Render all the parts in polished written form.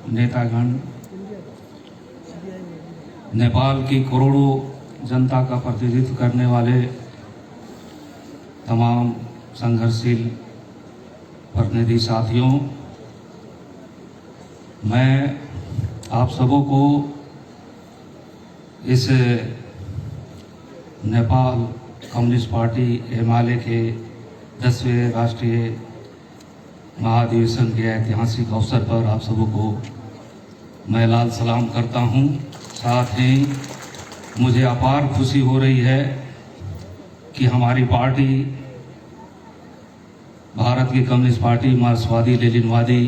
नेतागण, नेपाल की करोड़ों जनता का प्रतिनिधित्व करने वाले तमाम संघर्षशील प्रतिनिधि साथियों, मैं आप सबों को इस नेपाल कम्युनिस्ट पार्टी एमआलए के 10वें राष्ट्रीय महाधिवेशन के ऐतिहासिक अवसर पर आप सबों को मैं लाल सलाम करता हूं। साथ ही मुझे अपार खुशी हो रही है कि हमारी पार्टी, भारत की कम्युनिस्ट पार्टी मार्क्सवादी लेनिनवादी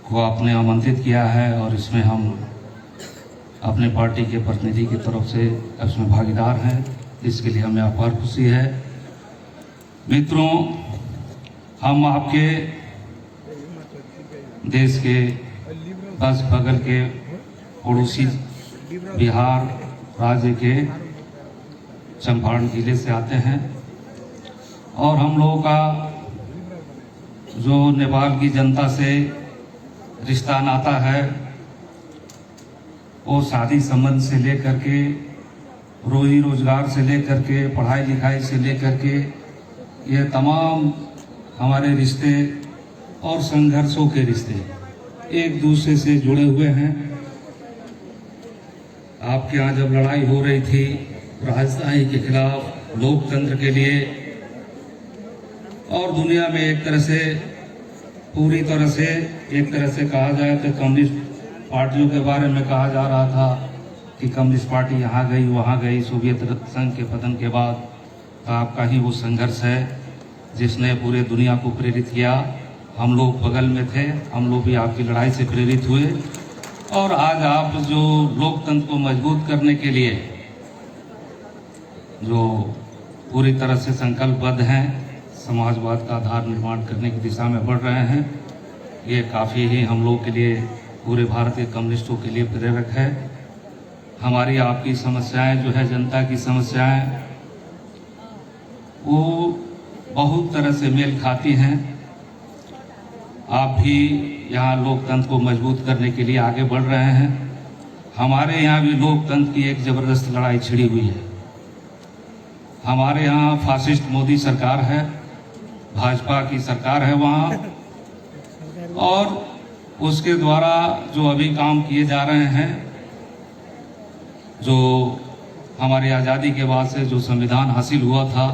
को आपने आमंत्रित किया है और इसमें हम अपने पार्टी के प्रतिनिधि की तरफ से इसमें भागीदार हैं। इसके लिए हमें अपार खुशी है। मित्रों, हम आपके देश के बस बगल के पड़ोसी बिहार राज्य के चंपारण जिले से आते हैं और हम लोगों का जो नेपाल की जनता से रिश्ता नाता है वो शादी संबंध से लेकर के, रोजी रोजगार से लेकर के, पढ़ाई लिखाई से लेकर के, ये तमाम हमारे रिश्ते और संघर्षों के रिश्ते एक दूसरे से जुड़े हुए हैं। आपके यहाँ जब लड़ाई हो रही थी राजशाही के खिलाफ, लोकतंत्र के लिए, और दुनिया में एक तरह से पूरी तरह से एक तरह से कहा जाए तो कम्युनिस्ट पार्टियों के बारे में कहा जा रहा था कि कम्युनिस्ट पार्टी यहाँ गई वहाँ गई। सोवियत संघ के पतन के बाद तो आपका ही वो संघर्ष है जिसने पूरे दुनिया को प्रेरित किया। हम लोग बगल में थे, हम लोग भी आपकी लड़ाई से प्रेरित हुए और आज आप जो लोकतंत्र को मजबूत करने के लिए जो पूरी तरह से संकल्पबद्ध हैं, समाजवाद का आधार निर्माण करने की दिशा में बढ़ रहे हैं, ये काफ़ी ही हम लोग के लिए, पूरे भारत के कम्युनिस्टों के लिए प्रेरक है। हमारी आपकी समस्याएं जो है, जनता की समस्याएं, वो बहुत तरह से मेल खाती हैं। आप भी यहाँ लोकतंत्र को मजबूत करने के लिए आगे बढ़ रहे हैं। हमारे यहाँ भी लोकतंत्र की एक ज़बरदस्त लड़ाई छिड़ी हुई है। हमारे यहाँ फासिस्ट मोदी सरकार है, भाजपा की सरकार है वहाँ, और उसके द्वारा जो अभी काम किए जा रहे हैं, जो हमारी आज़ादी के बाद से जो संविधान हासिल हुआ था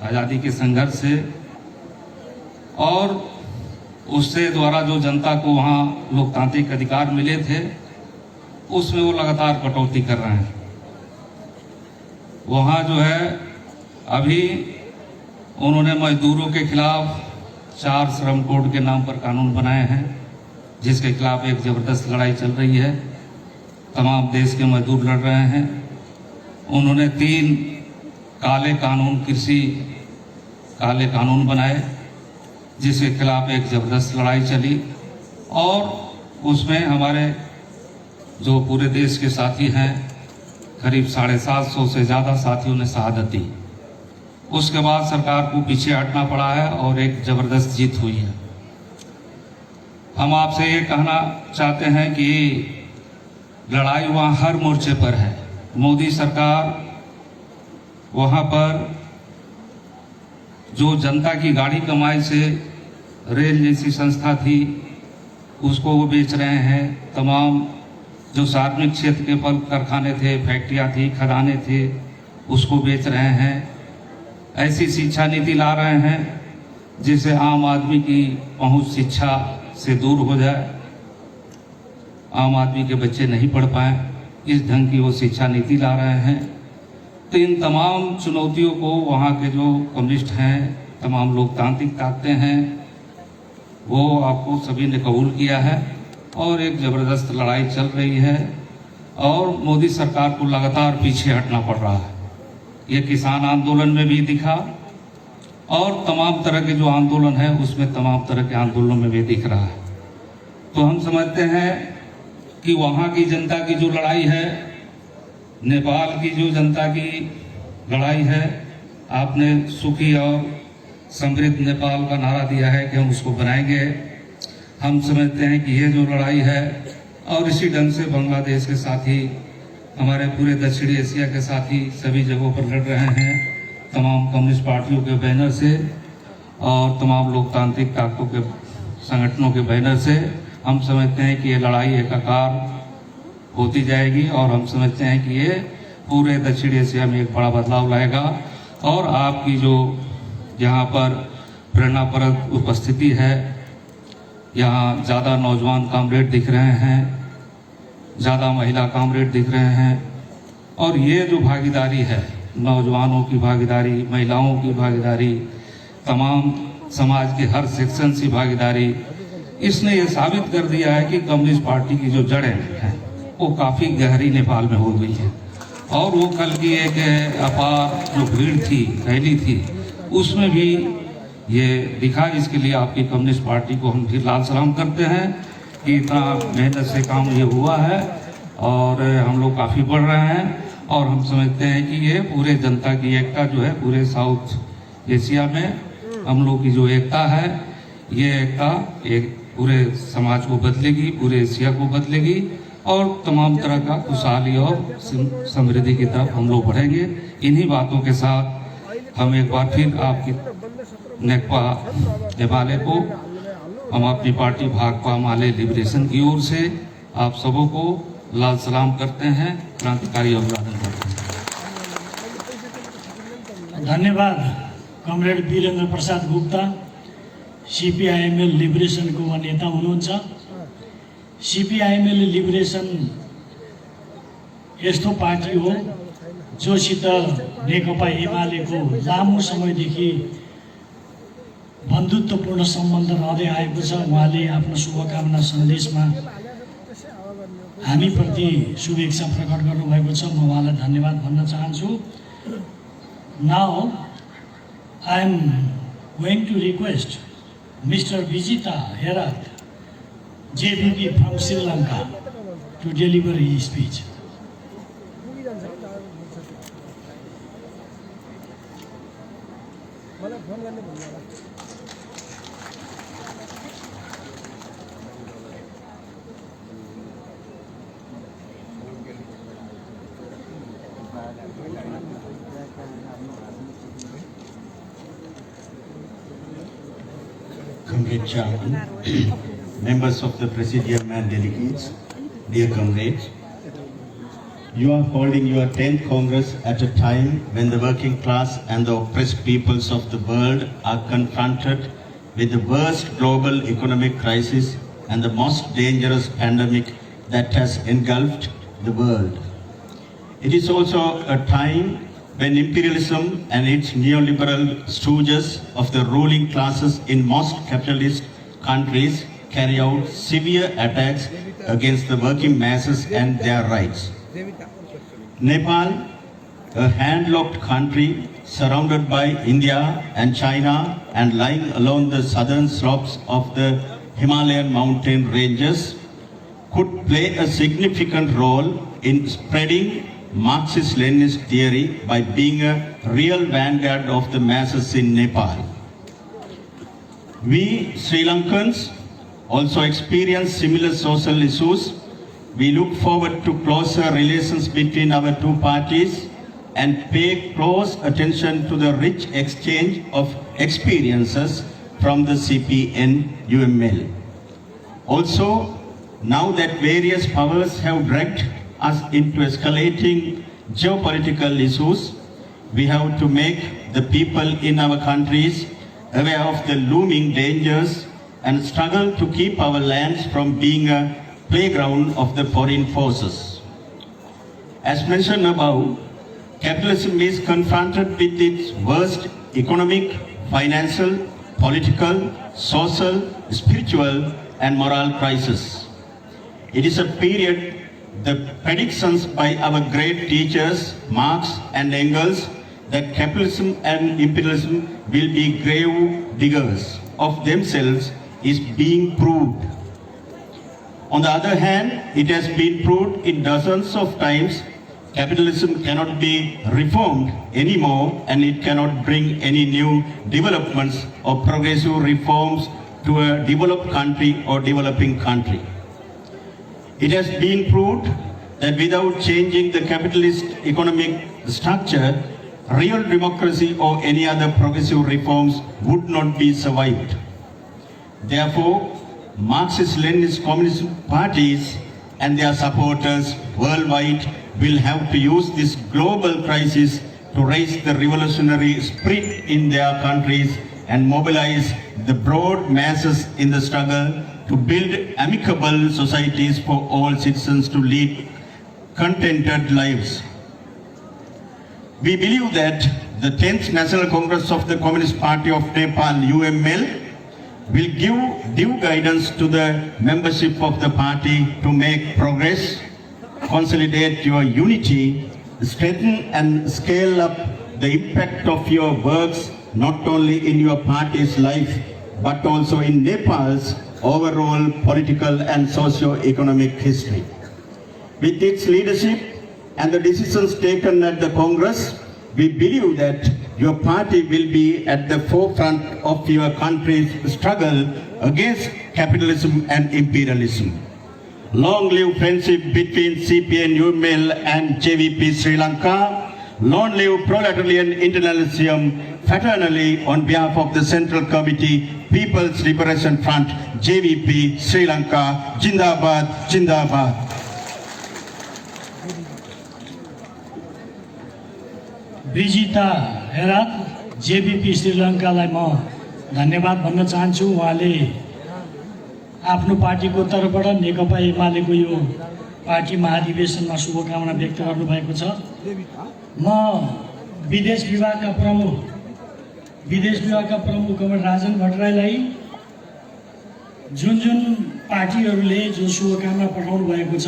आज़ादी के संघर्ष से, और उससे द्वारा जो जनता को वहाँ लोकतांत्रिक अधिकार मिले थे, उसमें वो लगातार कटौती कर रहे हैं। वहाँ जो है अभी उन्होंने मजदूरों के खिलाफ 4 श्रम कोड के नाम पर कानून बनाए हैं, जिसके खिलाफ एक ज़बरदस्त लड़ाई चल रही है। तमाम देश के मजदूर लड़ रहे हैं। उन्होंने 3 काले कानून, कृषि काले कानून बनाए, जिसके खिलाफ एक ज़बरदस्त लड़ाई चली और उसमें हमारे जो पूरे देश के साथी हैं, करीब 750 से ज़्यादा साथियों ने शहादत दी। उसके बाद सरकार को पीछे हटना पड़ा है और एक ज़बरदस्त जीत हुई है। हम आपसे ये कहना चाहते हैं कि लड़ाई वहाँ हर मोर्चे पर है। मोदी सरकार वहाँ पर जो जनता की गाड़ी कमाई से रेल जैसी संस्था थी, उसको वो बेच रहे हैं। तमाम जो सार्वजनिक क्षेत्र के फल कारखाने थे, फैक्ट्रियाँ थी, खदानें थे, उसको बेच रहे हैं। ऐसी शिक्षा नीति ला रहे हैं जिससे आम आदमी की पहुंच शिक्षा से दूर हो जाए, आम आदमी के बच्चे नहीं पढ़ पाएँ, इस ढंग की वो शिक्षा नीति ला रहे हैं। तो इन तमाम चुनौतियों को वहाँ के जो कम्युनिस्ट हैं, तमाम लोकतांत्रिक ताकतें हैं, वो आपको सभी ने कबूल किया है और एक ज़बरदस्त लड़ाई चल रही है और मोदी सरकार को लगातार पीछे हटना पड़ रहा है। ये किसान आंदोलन में भी दिखा और तमाम तरह के जो आंदोलन है उसमें तमाम तरह के आंदोलनों में भी दिख रहा है। तो हम समझते हैं कि वहाँ की जनता की जो लड़ाई है, नेपाल की जो जनता की लड़ाई है, आपने सुखी और समृद्ध नेपाल का नारा दिया है कि हम उसको बनाएंगे। हम समझते हैं कि ये जो लड़ाई है और इसी ढंग से बांग्लादेश के साथी, हमारे पूरे दक्षिणी एशिया के साथी सभी जगहों पर लड़ रहे हैं, तमाम कम्युनिस्ट पार्टियों के बैनर से और तमाम लोकतांत्रिक ताकतों के संगठनों के बैनर से। हम समझते हैं कि ये लड़ाई एकाकार होती जाएगी और हम समझते हैं कि ये पूरे दक्षिण एशिया में एक बड़ा बदलाव लाएगा। और आपकी जो यहाँ पर प्रेरणाप्रद उपस्थिति है, यहाँ ज़्यादा नौजवान कामरेड दिख रहे हैं, ज़्यादा महिला कामरेड दिख रहे हैं, और ये जो भागीदारी है, नौजवानों की भागीदारी, महिलाओं की भागीदारी, तमाम समाज के हर सेक्शन की भागीदारी, इसने ये साबित कर दिया है कि कम्युनिस्ट पार्टी की जो जड़ें हैं वो काफ़ी गहरी नेपाल में हो गई है। और वो कल की एक अपार जो भीड़ थी, रैली थी, उसमें भी ये दिखा। इसके लिए आपकी कम्युनिस्ट पार्टी को हम फिर लाल सलाम करते हैं कि इतना मेहनत से काम ये हुआ है और हम लोग काफ़ी बढ़ रहे हैं। और हम समझते हैं कि ये पूरे जनता की एकता जो है, पूरे साउथ एशिया में हम लोग की जो एकता है, ये एकता एक पूरे समाज को बदलेगी, पूरे एशिया को बदलेगी और तमाम तरह का खुशहाली और समृद्धि की तरफ हम लोग बढ़ेंगे। इन्हीं बातों के साथ हम एक बार फिर आपकी नेकपा नेपाले को, हम अपनी पार्टी भाकपा माले लिबरेशन की ओर से आप सबों को लाल सलाम करते हैं, क्रांतिकारी अभिवादन करते हैं। धन्यवाद कमरेड वीरेन्द्र प्रसाद गुप्ता, सीपीआईएमएल लिबरेसनको नेता हुनुहुन्छ। सीपीआईएमएल लिबरेसन यस्तो पार्टी हो जोसित नेकपा एमालेको लामो समयदेखि बन्धुत्वपूर्ण सम्बन्ध रहँदै आएको छ। उहाँले आफ्नो शुभकामना सन्देशमा हामीप्रति शुभेच्छा प्रकट गर्नुभएको छ। म उहाँलाई धन्यवाद भन्न चाहन्छु। Now I am going to request Mr. Vijita Herat, JVP from Sri Lanka, to deliver his speech. Comrade Chairman, members of the Presidium and delegates, dear comrades, you are holding your 10th Congress at a time when the working class and the oppressed peoples of the world are confronted with the worst global economic crisis and the most dangerous pandemic that has engulfed the world. It is also a time when imperialism and its neoliberal stooges of the ruling classes in most capitalist countries carry out severe attacks against the working masses and their rights. Nepal, a landlocked country surrounded by India and China and lying along the southern slopes of the Himalayan mountain ranges, could play a significant role in spreading Marxist-Leninist theory by being a real vanguard of the masses in Nepal. We Sri Lankans also experience similar social issues. We look forward to closer relations between our two parties and pay close attention to the rich exchange of experiences from the CPN-UML. Also, now that various powers have dragged us into escalating geopolitical issues, we have to make the people in our countries aware of the looming dangers and struggle to keep our lands from being a playground of the foreign forces. As mentioned above, capitalism is confronted with its worst economic, financial, political, social, spiritual, and moral crisis. It is a period the predictions by our great teachers, Marx and Engels, that capitalism and imperialism will be grave diggers of themselves is being proved. On the other hand, it has been proved in dozens of times capitalism cannot be reformed anymore and it cannot bring any new developments or progressive reforms to a developed country or developing country. It has been proved that without changing the capitalist economic structure, real democracy or any other progressive reforms would not be survived. Therefore, Marxist-Leninist communist parties and their supporters worldwide will have to use this global crisis to raise the revolutionary spirit in their countries and mobilize the broad masses in the struggle to build amicable societies for all citizens to lead contented lives. We believe that the 10th National Congress of the Communist Party of Nepal, UML, will give due guidance to the membership of the party to make progress, consolidate your unity, strengthen and scale up the impact of your works not only in your party's life but also in Nepal's overall political and socio-economic history. With its leadership and the decisions taken at the Congress, we believe that your party will be at the forefront of your country's struggle against capitalism and imperialism. Long live friendship between CPN UML and JVP Sri Lanka. Long live proletarian internationalism. Fraternally, on behalf of the Central Committee, People's Liberation Front, JVP Sri Lanka, Jindabad, Jindabad. Vijitha Herath JVP श्रीलङ्कालाई म धन्यवाद भन्न चाहन्छु। उहाँले आफ्नो पार्टीको तर्फबाट नेकपा एमालेको यो पार्टी महाधिवेशनमा शुभकामना व्यक्त गर्नुभएको छ। म विदेश विभागका प्रमुख कमल राजन भट्टराईलाई जुन पार्टीहरूले जो शुभकामना पठाउनु भएको छ,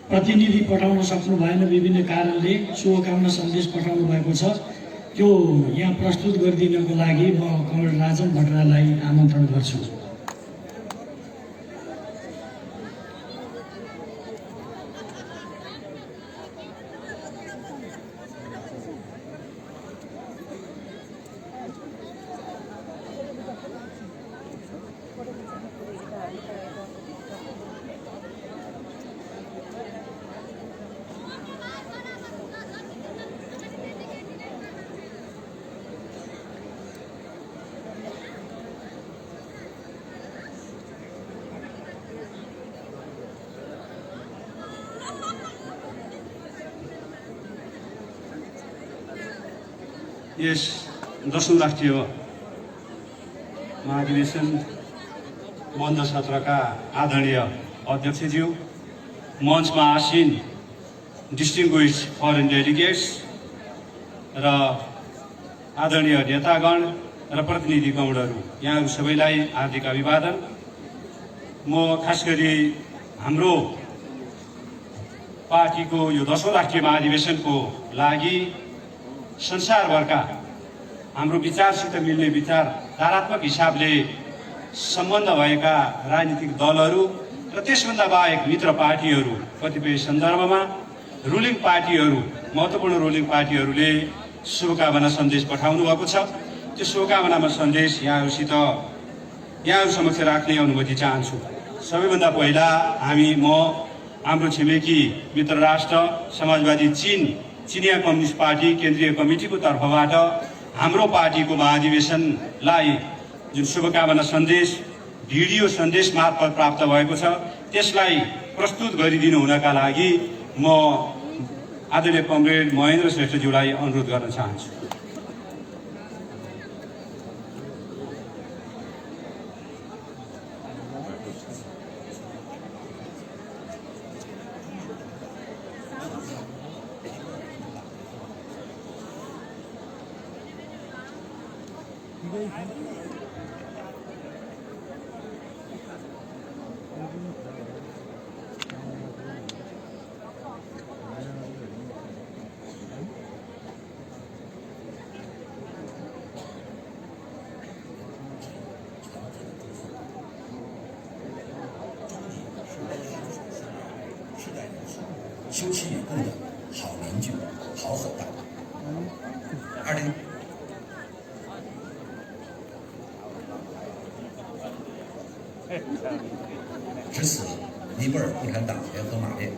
प्रतिनिधि पठाउन सक्नु भएन, विभिन्न कारणले शुभकामना सन्देश पठाउनु भएको छ, त्यो यहाँ प्रस्तुत गरिदिनको लागि म कमल राजन भट्टराईलाई आमन्त्रण गर्छु। यस 10औं राष्ट्रिय महाधिवेशन बन्द सत्रका आदरणीय अध्यक्षज्यू, मञ्चमा आसीन डिस्टिङ्ग्विस्ड फरेन डेलिगेट्स र आदरणीय नेतागण र प्रतिनिधिगणहरू, यहाँहरू सबैलाई हार्दिक अभिवादन। म खास गरी हाम्रो पार्टीको यो 10औं राष्ट्रिय महाधिवेशनको लागि संसारभरका हाम्रो विचारसित मिल्ने विचारधारात्मक हिसाबले सम्बन्ध भएका राजनीतिक दलहरू र त्यसभन्दा बाहेक मित्र पार्टीहरू, कतिपय सन्दर्भमा रुलिङ पार्टीहरू, महत्त्वपूर्ण रुलिङ पार्टीहरूले शुभकामना सन्देश पठाउनु भएको छ। त्यो शुभकामनामा सन्देश यहाँहरू समक्ष राख्ने अनुमति चाहन्छु। सबैभन्दा पहिला हाम्रो छिमेकी मित्र राष्ट्र समाजवादी चिनिया कम्युनिस्ट पार्टी केन्द्रीय कमिटीको तर्फबाट हाम्रो पार्टीको महाधिवेशनलाई जुन शुभकामना सन्देश भिडियो सन्देश मार्फत प्राप्त भएको छ, त्यसलाई प्रस्तुत गरिदिनु हुनका लागि म आदरणीय कमरेड महेन्द्र श्रेष्ठज्यूलाई अनुरोध गर्न चाहन्छु।休戚与共的好邻居、好伙伴。20值此，尼泊尔共产党联合马列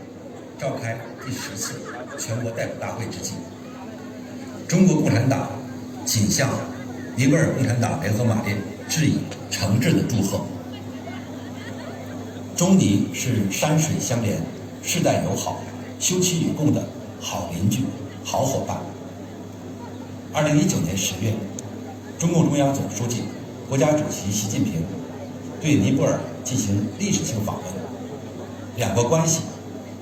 召开第10次全国代表大会之际，中国共产党谨向尼泊尔共产党联合马列致以诚挚的祝贺。中尼是山水相连、世代友好、休戚与共的好邻居、好伙伴。2019年10月，中共中央总书记、国家主席习近平对尼泊尔进行历史性访问，两国关系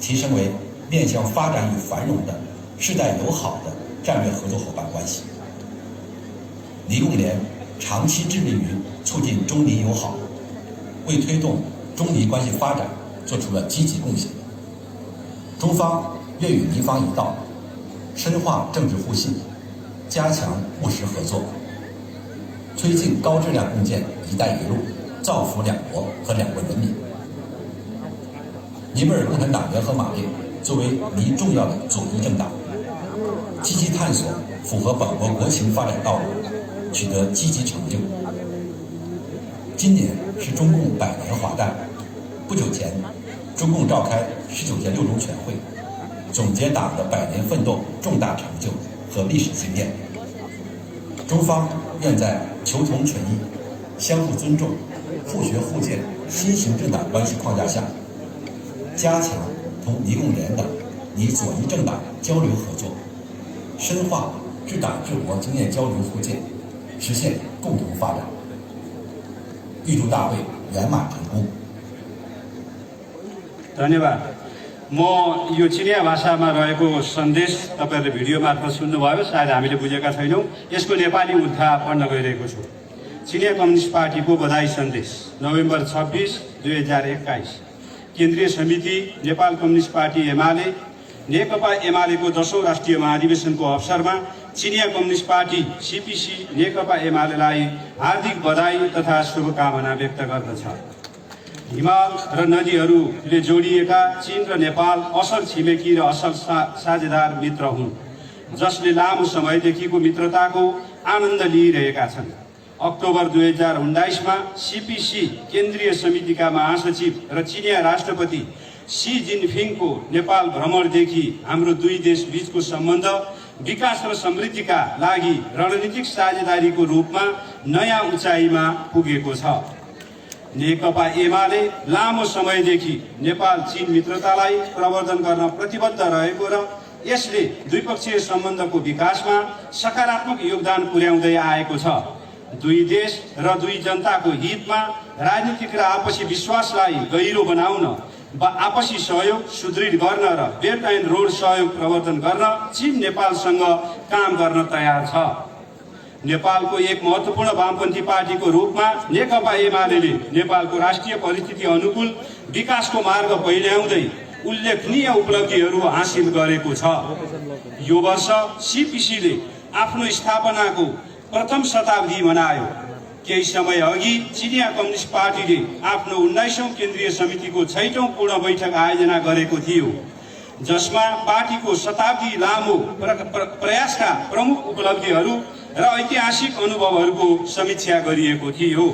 提升为面向发展与繁荣的世代友好的战略合作伙伴关系。尼共联长期致力于促进中尼友好，为推动中尼关系发展做出了积极贡献。中方愿与尼方一道，深化政治互信，加强务实合作，推进高质量共建“一带一路”，造福两国和两国人民。尼泊尔共产党联合马列作为尼重要的左翼政党，积极探索符合本国国情发展道路，取得积极成就。今年是中共100年华诞，不久前，中共召开19届六中全会，总结党的100年奋斗重大成就和历史经验。中方愿在求同存异、相互尊重、互学互鉴新型政党关系框架下，加强同尼共联等尼左翼政党交流合作，深化治党治国经验交流互鉴，实现共同发展。预祝大会圆满成功。धन्यवाद। म यो चिनिया भाषामा रहेको सन्देश तपाईहरुले भिडियो मार्फत सुन्नुभयो, सायद हामीले बुझेका छैनौं। यसको नेपाली उद्घा पढ्न गइरहेको छु। चिनिया कम्युनिस्ट पार्टीको बधाई सन्देश नोभेम्बर 26, 2021। केन्द्रीय समिति नेपाल कम्युनिस्ट पार्टी एमाले नेकपा एमालेको 10औं राष्ट्रिय महाधिवेशनको अवसरमा चिनिया कम्युनिस्ट पार्टी सीपीसी नेकपा एमालेलाई हार्दिक बधाई तथा शुभकामना व्यक्त गर्दछ। हिमाल र नदीहरूले जोडिएका चीन र नेपाल असल छिमेकी र असल साझेदार मित्र हुन्, जसले लामो समयदेखिको मित्रताको आनन्द लिइरहेका छन्। अक्टोबर 2019 मा सीपीसी केन्द्रीय समितिका महासचिव र चिनिया राष्ट्रपति सी जिनपिङको नेपाल भ्रमणदेखि हाम्रो दुई देश बीचको सम्बन्ध विकास र समृद्धिका लागि रणनीतिक साझेदारीको रूपमा नयाँ उचाइमा पुगेको छ। नेकपा एमाले लामो समयदेखि नेपाल चीन मित्रतालाई प्रवर्धन गर्न प्रतिबद्ध रहेको र यसले द्विपक्षीय सम्बन्धको विकासमा सकारात्मक योगदान पुर्याउँदै आएको छ। दुई देश र दुई जनताको हितमा राजनीतिक र आपसी विश्वासलाई गहिरो बनाउन, आपसी सहयोग सुदृढ गर्न र बेल्ट एन्ड रोड सहयोग प्रवर्धन गर्न चीन नेपालसँग काम गर्न तयार छ। नेपालको एक महत्त्वपूर्ण वामपन्थी पार्टीको रूपमा नेकपा एमालेले नेपालको राष्ट्रिय परिस्थिति अनुकूल विकासको मार्ग पहिल्याउँदै उल्लेखनीय उपलब्धिहरू हासिल गरेको छ। यो वर्ष सीपीसीले आफ्नो स्थापनाको प्रथम शताब्दी मनायो। केही समय अघि चिनिया कम्युनिस्ट पार्टीले आफ्नो 19औं केन्द्रीय समितिको 6औं पूर्ण बैठक आयोजना गरेको थियो, जसमा पार्टीको शताब्दी लामो प्रयासका प्रमुख उपलब्धिहरू र ऐतिहासिक अनुभवहरूको समीक्षा गरिएको थियो।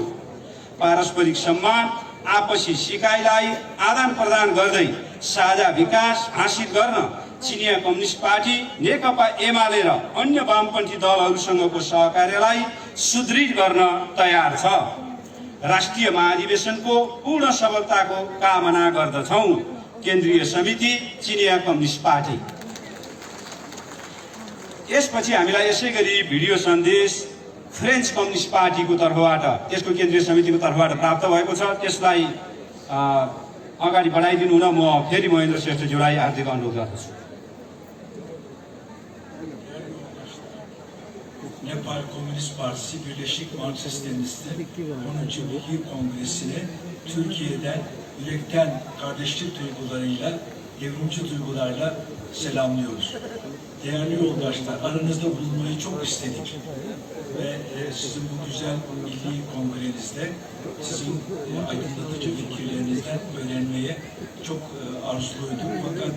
पारस्परिक सम्मान, आपसी सिकाइलाई आदान प्रदान गर्दै साझा विकास हासिल गर्न चिनिया कम्युनिस्ट पार्टी, नेकपा एमाले र अन्य वामपन्थी दलहरूसँगको सहकार्यलाई सुदृढ गर्न तयार छ। राष्ट्रिय महाधिवेशनको पूर्ण सफलताको कामना गर्दछौं। केन्द्रीय समिति, चिनिया कम्युनिस्ट पार्टी। यसपछि हामीलाई यसैगरी भिडियो सन्देश फ्रेन्च कम्युनिस्ट पार्टीको तर्फबाट, त्यसको केन्द्रीय समितिको तर्फबाट प्राप्त भएको छ। त्यसलाई अगाडि बढाइदिनु हुन म फेरि महेन्द्र श्रेष्ठज्यूलाई हार्दिक अनुरोध गर्दछु। Nepal Komünist Partisi Birleşik Marksist-Leninist 10. Yıl Kongresi'ne Türkiye'den yürekten kardeşlik duygularıyla, devrimci duygularla selamlıyoruz. Değerli yoldaşlar, aranızda bulunmayı çok istedik ve sizin bu güzel milli kongrenizde sizin aydınlatıcı fikirlerinizden öğrenmeye çok arzuluyduk. Fakat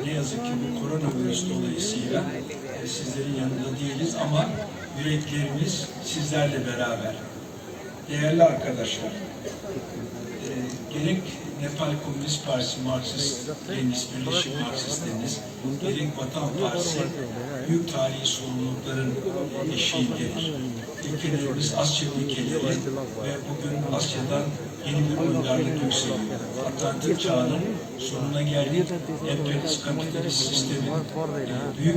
ne yazık ki bu koronavirüs dolayısıyla sizlerin yanında değiliz ama yüreklerimiz sizlerle beraber. Değerli arkadaşlar, gerek Nepal Komünist Partisi Marksist-Leninist, Birleşik Marksist-Leninist, gerek Vatan Partisi büyük tarihi sorumlulukların eşiğindedir. Ülkelerimiz Asya ülkeleri ve bugün Asya'dan yeni bir uygarlık yükseliyor. Atlantik çağının sonuna geldik. Emperyalist kapitalist sistemin büyük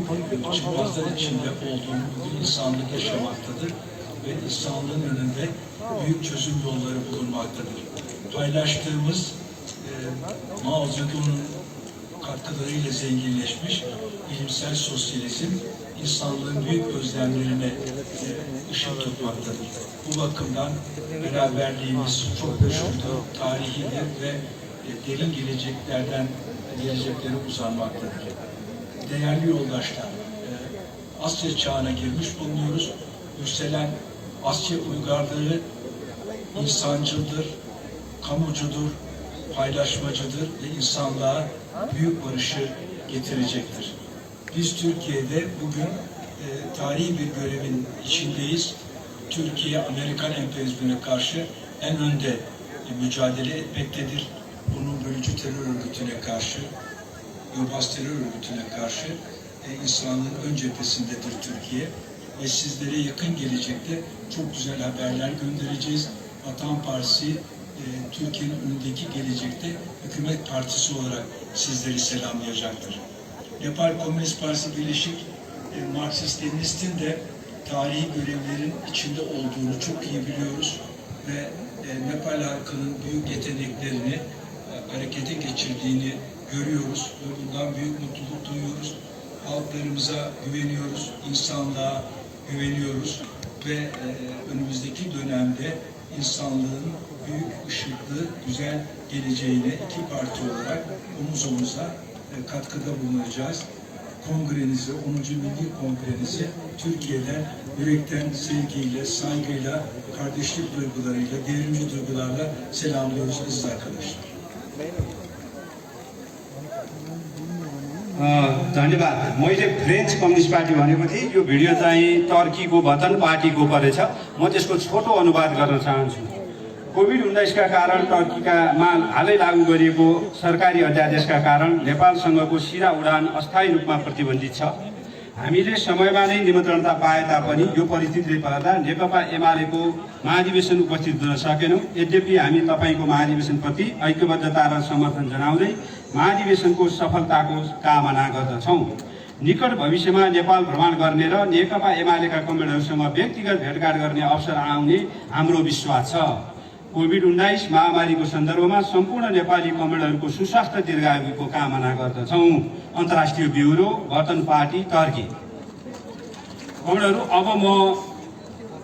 çıkmazlar içinde olduğunu bugün insanlık yaşamaktadır ve insanlığın önünde büyük çözüm yolları bulunmaktadır. Paylaştığımız Mao Zedong'un katkılarıyla zenginleşmiş bilimsel sosyalizm insanlığın büyük özlemlerine ışık tutmaktadır. Bu bakımdan beraberliğimiz çok güçlüdür, tarihidir ve derin geleceklere uzanmaktadır. Değerli yoldaşlar, Asya çağına girmiş bulunuyoruz. Yükselen Asya uygarlığı insancıldır, kamucudur, paylaşmacıdır ve insanlığa büyük barışı getirecektir. Biz Türkiye'de bugün tarihi bir görevin içindeyiz. Türkiye, Amerikan emperyalizmine karşı en önde mücadele etmektedir. Bunun bölücü terör örgütüne karşı, yobaz terör örgütüne karşı insanlığın ön cephesindedir Türkiye. Ve sizlere yakın gelecekte çok güzel haberler göndereceğiz. Vatan Partisi Türkiye'nin önündeki gelecekte hükümet partisi olarak sizleri selamlayacaktır. Nepal Komünist Partisi Birleşik Marksist-Leninist'in de tarihi görevlerin içinde olduğunu çok iyi biliyoruz ve Nepal halkının büyük yeteneklerini harekete geçirdiğini görüyoruz ve bundan büyük mutluluk duyuyoruz. Halklarımıza güveniyoruz, insanlığa güveniyoruz ve önümüzdeki dönemde insanlığın büyük, ışıklı, güzel geleceğine iki parti olarak omuz omuza katkıda bulunacağız. Kongrenizi, 10. Milli Kongrenizi Türkiye'den yürekten sevgiyle, saygıyla, kardeşlik duygularıyla, devrimci duygularla selamlıyoruz aziz arkadaşlar. धन्यवाद। मैले French communist party भनेको थिएँ, यो video चाहिँ टर्कीको वतन पार्टीको परेछ। म त्यसको छोटो अनुवाद गर्न चाहन्छु। कोभिड-19 कारण टर्कीमा हालै लागू गरिएको सरकारी अध्यादेशका कारण नेपालसँगको सिधा उडान अस्थायी रूपमा प्रतिबन्धित छ। हामीले समयमा नै निमन्त्रणा पाए तापनि यो परिस्थितिले पर्दा नेकपा एमालेको महाधिवेशन उपस्थित हुन सकेनौँ। यद्यपि हामी तपाईँको महाधिवेशनप्रति ऐक्यबद्धता र समर्थन जनाउँदै महाधिवेशनको सफलताको कामना गर्दछौँ। निकट भविष्यमा नेपाल भ्रमण गर्ने र नेकपा एमालेका कमरेडहरूसँग व्यक्तिगत भेटघाट गर्ने अवसर आउने हाम्रो विश्वास छ। कोभिड-19 महामारीको सन्दर्भमा सम्पूर्ण नेपाली कमरेडहरूको सुस्वास्थ्य दीर्घायुको कामना गर्दछौँ। अन्तर्राष्ट्रिय ब्युरो, वतन पार्टी, टर्की। कमरेडहरू, अब म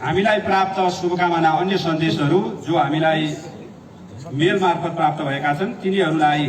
हामीलाई प्राप्त शुभकामना अन्य सन्देशहरू जो हामीलाई मेल मार्फत प्राप्त भएका छन् तिनीहरूलाई